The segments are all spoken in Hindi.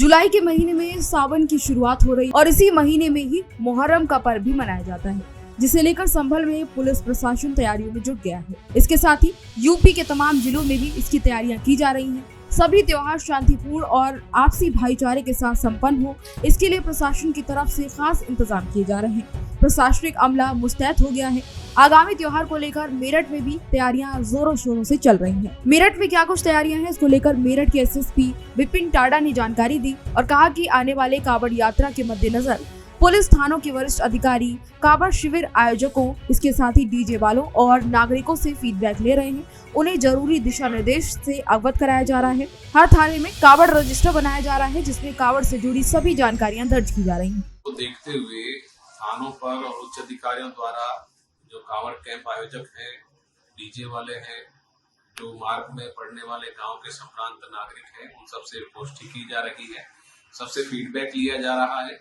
जुलाई के महीने में सावन की शुरुआत हो रही और इसी महीने में ही मुहर्रम का पर्व भी मनाया जाता है, जिसे लेकर संभल में पुलिस प्रशासन तैयारियों में जुट गया है। इसके साथ ही यूपी के तमाम जिलों में भी इसकी तैयारियां की जा रही हैं। सभी त्योहार शांतिपूर्ण और आपसी भाईचारे के साथ संपन्न हो, इसके लिए प्रशासन की तरफ से खास इंतजाम किए जा रहे हैं। प्रशासनिक अमला मुस्तैद हो गया है। आगामी त्योहार को लेकर मेरठ में भी तैयारियां जोरों शोरों से चल रही हैं। मेरठ में क्या कुछ तैयारियां हैं, इसको लेकर मेरठ के एसएसपी विपिन टाडा ने जानकारी दी और कहा कि आने वाले कांवड़ यात्रा के मद्देनजर पुलिस थानों के वरिष्ठ अधिकारी कांवड़ शिविर आयोजकों, इसके साथ ही डीजे वालों और नागरिकों से फीडबैक ले रहे हैं। उन्हें जरूरी दिशा निर्देश से अवगत कराया जा रहा है। हर थाने में कांवड़ रजिस्टर बनाया जा रहा है, जिसमें कांवड़ से जुड़ी सभी जानकारियां दर्ज की जा रही हैं। तो देखते हुए थानों पर और उच्च अधिकारियों द्वारा जो कांवड़ कैंप आयोजक हैं, डीजे वाले हैं, जो मार्ग में पड़ने वाले गांव के संभ्रांत नागरिक हैं, उन सबसे गोष्ठी की जा रही है। सबसे फीडबैक लिया जा रहा है।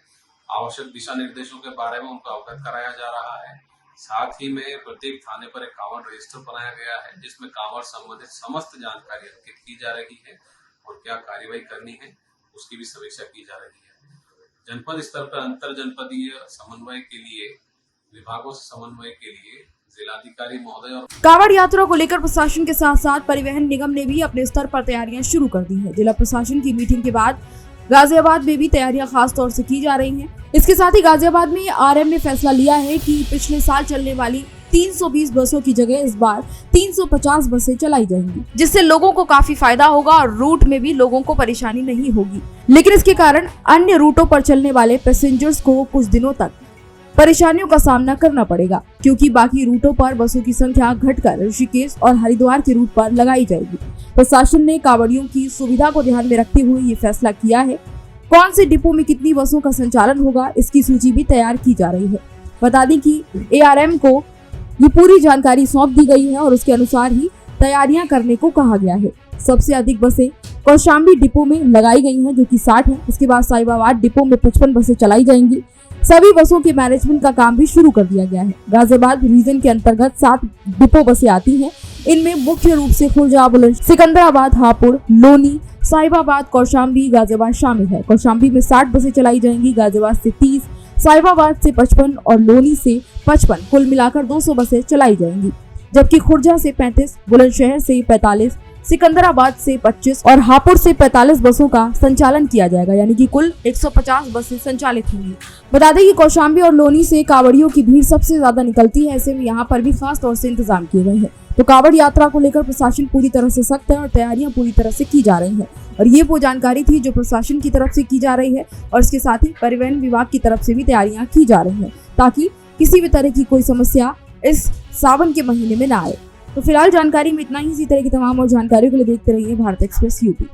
आवश्यक दिशा निर्देशों के बारे में उनको अवगत कराया जा रहा है। साथ ही में प्रत्येक थाने पर एक कांवड़ रजिस्टर बनाया गया है, जिसमें कांवड़ संबंधित समस्त जानकारी अंकित की जा रही है और क्या कार्रवाई करनी है उसकी भी समीक्षा की जा रही है। जनपद स्तर पर अंतर जनपदीय समन्वय के लिए, विभागों से समन्वय के लिए जिलाधिकारी महोदय और कांवड़ यात्रा को लेकर प्रशासन के साथ साथ परिवहन निगम ने भी अपने स्तर पर तैयारियां शुरू कर दी है। जिला प्रशासन की मीटिंग के बाद गाजियाबाद में भी तैयारियां खास तौर से की जा रही हैं। इसके साथ ही गाजियाबाद में आरएम ने फैसला लिया है कि पिछले साल चलने वाली 320 बसों की जगह इस बार 350 बसें चलाई जाएंगी, जिससे लोगों को काफी फायदा होगा और रूट में भी लोगों को परेशानी नहीं होगी। लेकिन इसके कारण अन्य रूटों पर चलने वाले पैसेंजर्स को कुछ दिनों तक परेशानियों का सामना करना पड़ेगा, क्योंकि बाकी रूटों पर बसों की संख्या घटकर ऋषिकेश और हरिद्वार के रूट पर लगाई जाएगी। प्रशासन ने कांवड़ियों की सुविधा को ध्यान में रखते हुए ये फैसला किया है। कौन से डिपो में कितनी बसों का संचालन होगा, इसकी सूची भी तैयार की जा रही है। बता दें कि एआरएम को ये पूरी जानकारी सौंप दी गई है और उसके अनुसार ही तैयारियां करने को कहा गया है। सबसे अधिक बसें कौशाम्बी डिपो में लगाई गई हैं, जो कि 60 है। इसके बाद साहिबाबाद डिपो में 55 बसें चलाई जाएंगी। सभी बसों के मैनेजमेंट का काम भी शुरू कर दिया गया है। गाजियाबाद रीजन के अंतर्गत 7 डिपो बसें आती हैं। इनमें मुख्य रूप से खुर्जा, बुलंद, सिकंदराबाद, हापुड़, लोनी, साहिबाबाद, कौशाम्बी, गाजियाबाद शामिल है। कौशाम्बी में 60 बसें चलाई जाएंगी, गाजियाबाद से 30, साहिबाबाद से 55 और लोनी से 55, कुल मिलाकर 200 बसें चलाई जाएंगी। जबकि खुर्जा से 35, बुलंदशहर से 45, सिकंदराबाद से 25 और हापुड़ से 45 बसों का संचालन किया जाएगा, यानी कि कुल 150 बसें संचालित होंगी। बता दें कि कौशाम्बी और लोनी से कांवड़ियों की भीड़ सबसे ज्यादा निकलती है, ऐसे में यहाँ पर भी खास तौर से इंतजाम किए गए हैं। तो कांवड़ यात्रा को लेकर प्रशासन पूरी तरह से सख्त है और तैयारियां पूरी तरह से की जा रही है। और ये वो जानकारी थी जो प्रशासन की तरफ से की जा रही है और इसके साथ ही परिवहन विभाग की तरफ से भी तैयारियां की जा रही है, ताकि किसी भी तरह की कोई समस्या इस सावन के महीने में न आए। तो फिलहाल जानकारी में इतना ही। इसी तरह की तमाम और जानकारियों के लिए देखते रहिए भारत एक्सप्रेस यूपी।